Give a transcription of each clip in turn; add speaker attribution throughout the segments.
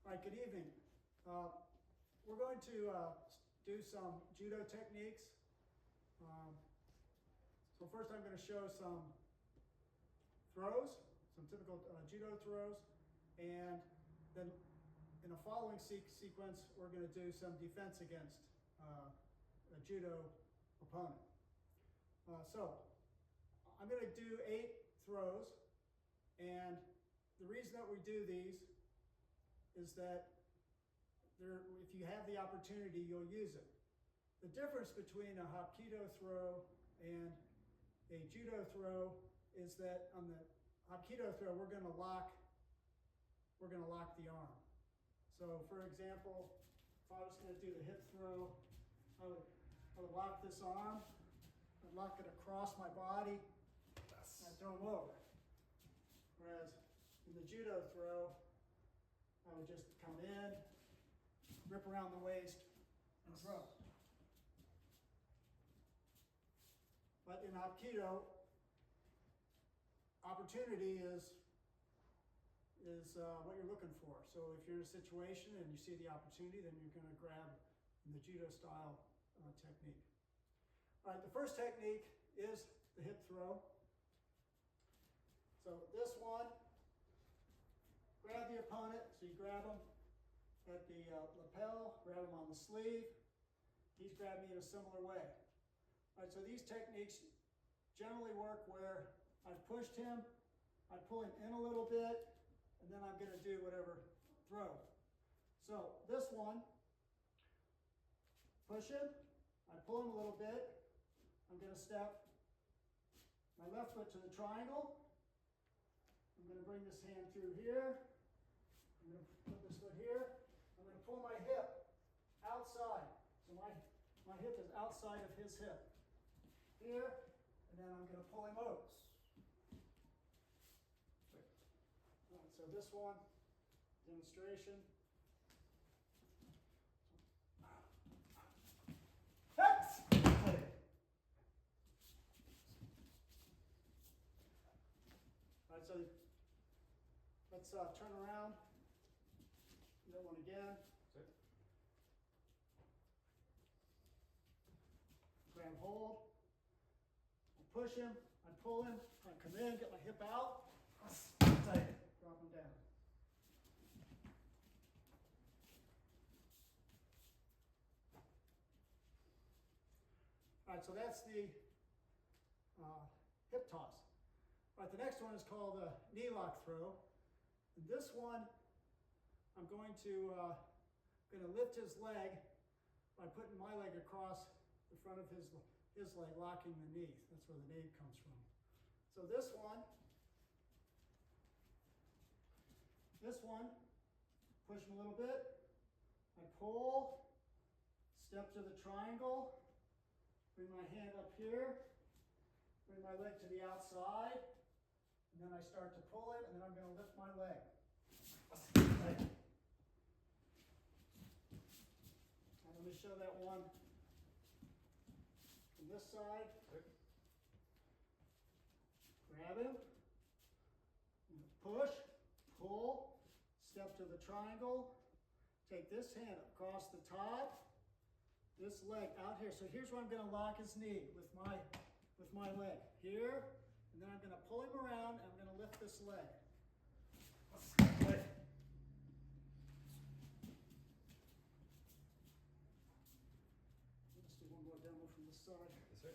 Speaker 1: All right, good evening. We're going to do some judo techniques. So first I'm going to show some throws, some typical judo throws, and then in a following sequence we're going to do some defense against a judo opponent. So I'm going to do 8 throws, and the reason that we do these is that if you have the opportunity, you'll use it. The difference between a Hapkido throw and a judo throw is that on the Hapkido throw, we're going to lock the arm. So for example, if I was going to do the hip throw, I would lock this arm, I'd lock it across my body, and I'd throw him over. Whereas in the judo throw, I would just come in, rip around the waist, and throw. But in Hapkido, opportunity is what you're looking for. So if you're in a situation and you see the opportunity, then you're going to grab the judo style technique. All right, the first technique is the hip throw. So this one, grab the opponent, so you grab him at the lapel, grab him on the sleeve. He's grabbed me in a similar way. All right, so these techniques generally work where I've pushed him, I pull him in a little bit, and then I'm going to do whatever throw. So this one, push him, I pull him a little bit, I'm going to step my left foot to the triangle, I'm going to bring this hand through here, I'm going to put this foot here, I'm going to pull my hip outside. So my hip is outside of his hip. Here, and then I'm going to pull him over. All right, so this one, demonstration. All right, so let's turn around. Do that one again. Grab hold. I push him. I pull him. I come in, get my hip out. Tight. Drop him down. All right, so that's the hip toss. All right, the next one is called a knee lock throw. And this one, I'm going to lift his leg by putting my leg across the front of his leg, locking the knee. That's where the name comes from. So this one, push him a little bit. I pull, step to the triangle, bring my hand up here, bring my leg to the outside, and then I start to pull it, and then I'm going to lift my leg. Right. Let me show that one from this side. Grab him, push, pull, step to the triangle, take this hand across the top, this leg out here. So here's where I'm going to lock his knee with my leg. Here, and then I'm going to pull him around, and I'm going to lift this leg. Let's do one more demo from this side.
Speaker 2: Yes, sir.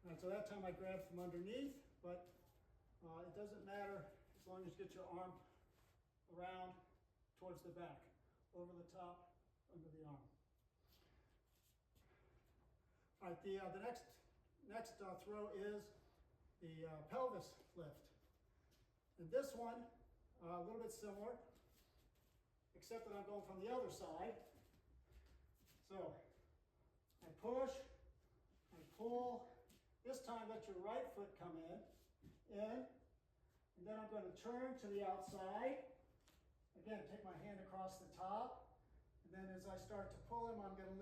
Speaker 1: All right, so that time I grabbed from underneath, but it doesn't matter as long as you get your arm around towards the back, over the top, under the arm. All right, the next throw is the pelvis lift. And this one, a little bit similar, except that I'm going from the other side. So I push, I pull. This time let your right foot come in, and then I'm going to turn to the outside. Again, take my hand across the top, and then as I start to pull him, I'm going to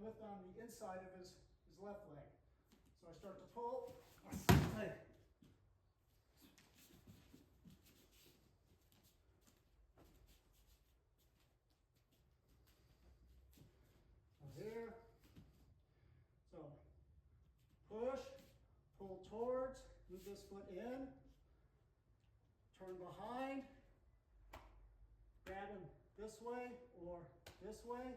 Speaker 1: lift on the inside of his left leg. So I start to pull. Here. So push, pull towards, move this foot in, turn behind, grab him this way or this way.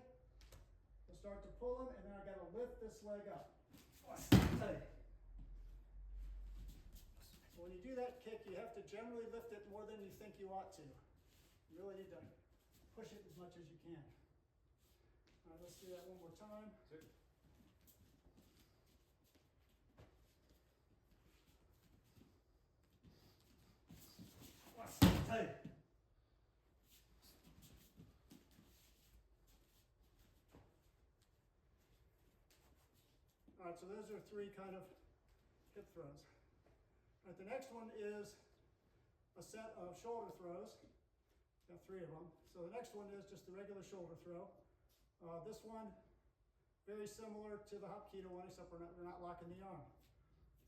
Speaker 1: We'll start to pull him, and then I've got to lift this leg up. So when you do that kick, you have to generally lift it more than you think you ought to. You really need to push it as much as you can. All right, let's do that one more time.
Speaker 2: Sure.
Speaker 1: All right, so those are three kind of hip throws. All right, the next one is a set of shoulder throws. Got three of them. So the next one is just the regular shoulder throw. This one, very similar to the Hapkido one, except we're not locking the arm.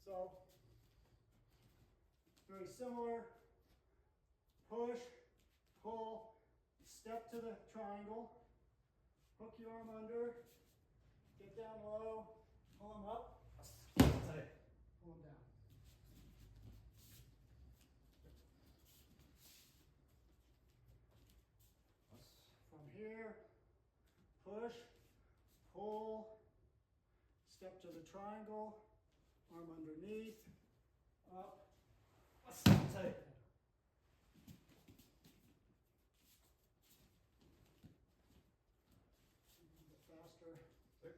Speaker 1: So, very similar. Push, pull, step to the triangle, hook your arm under, get down low, pull him up, pull him down. From here, push, pull, step to the triangle, arm underneath, up, tight. Faster. Hit!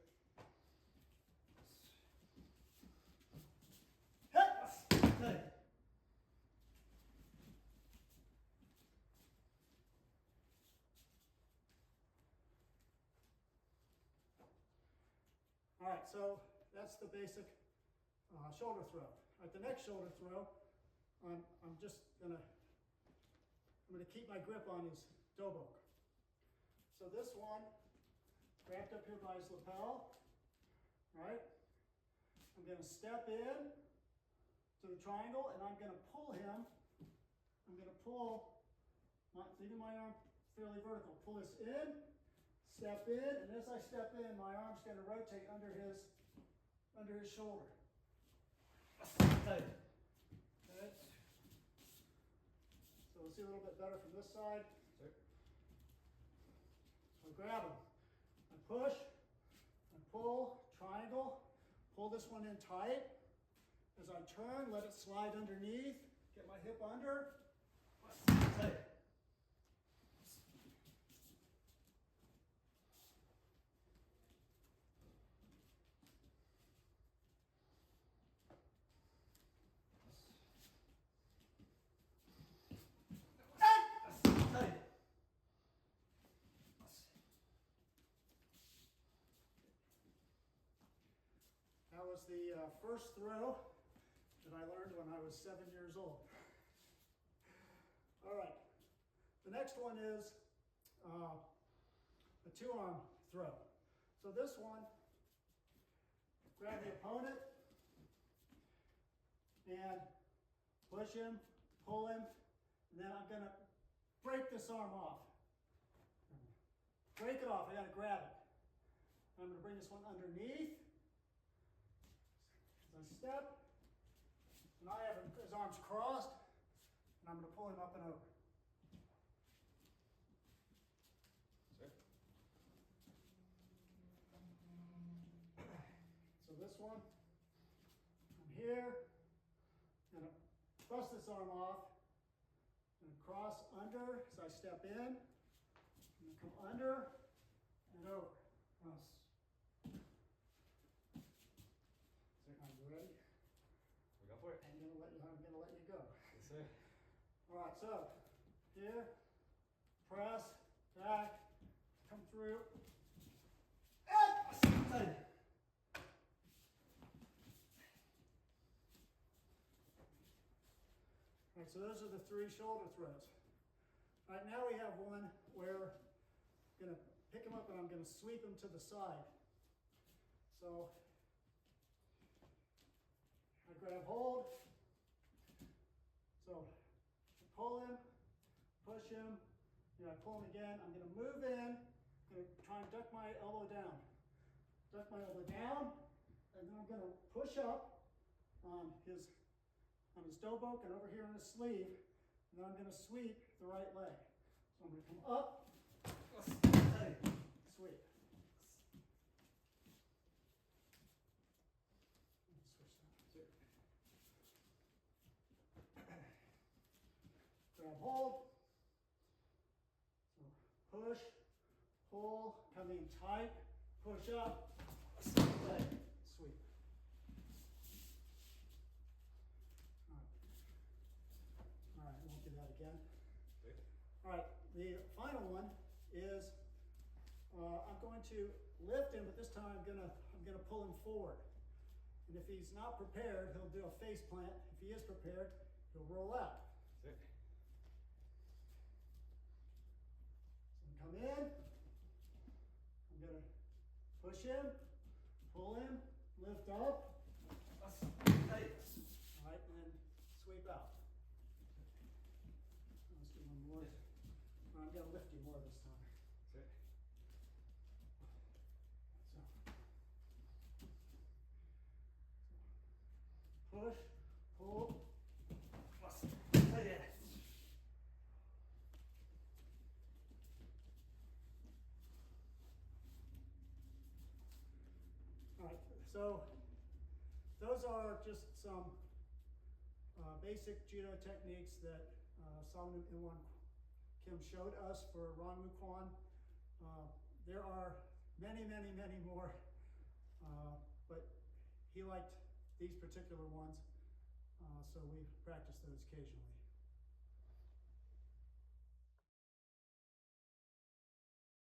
Speaker 1: All right, so that's the basic shoulder throw. All right, the next shoulder throw, I'm gonna keep my grip on his dobok. So this one, wrapped up here by his lapel, right? I'm gonna step in to the triangle, and I'm gonna pull him. I'm gonna pull, leaving my arm fairly vertical. Pull this in, step in, and as I step in, my arm's gonna rotate under his shoulder. Okay. So we'll see a little bit better from this side. So I grab him. I push, I pull, triangle, pull this one in tight. As I turn, let it slide underneath, get my hip under. Tight. That was the first throw that I learned when I was 7 years old. All right, the next one is a two-arm throw. So this one, grab the opponent and push him, pull him, and then I'm gonna break this arm off. Break it off, I gotta grab it. I'm gonna bring this one underneath. As I step, and I have his arms crossed, and I'm going to pull him up and over.
Speaker 2: Sure.
Speaker 1: So this one, I'm here, I'm going to bust this arm off, and cross under as I step in, and then come under and over. Cross. Are you ready?
Speaker 2: We go for it.
Speaker 1: I'm going to let you go.
Speaker 2: Yes, sir.
Speaker 1: All right, so here, press, back, come through. And all right, so those are the three shoulder throws. All right, now we have one where we're going to pick him up and I'm going to sweep him to the side. So I grab hold. So pull him, push him, I pull him again. I'm going to move in. I'm going to try and duck my elbow down. Duck my elbow down, and then I'm going to push up on his dobok and over here on his sleeve, and then I'm going to sweep the right leg. So I'm going to come up, sweep. Switch that. Grab hold. So push, pull, come in tight, push up, leg, sweep. All right, I won't do that again.
Speaker 2: Good.
Speaker 1: All right, the final one is I'm going to lift him, but this time I'm gonna pull him forward. And if he's not prepared, he'll do a face plant. If he is prepared, he'll roll out.
Speaker 2: That's it.
Speaker 1: So come in. I'm gonna push him, pull him, lift up. All right, and then sweep out. Let's do one more. I'm gonna lift you more this time.
Speaker 2: That's it.
Speaker 1: So push, pull, plus. All right, so those are just some basic judo techniques that Solomon Ilwan Kim showed us for Ryong Moo Kwan. There are many, many, many more, but he liked these particular ones, so we practice those occasionally.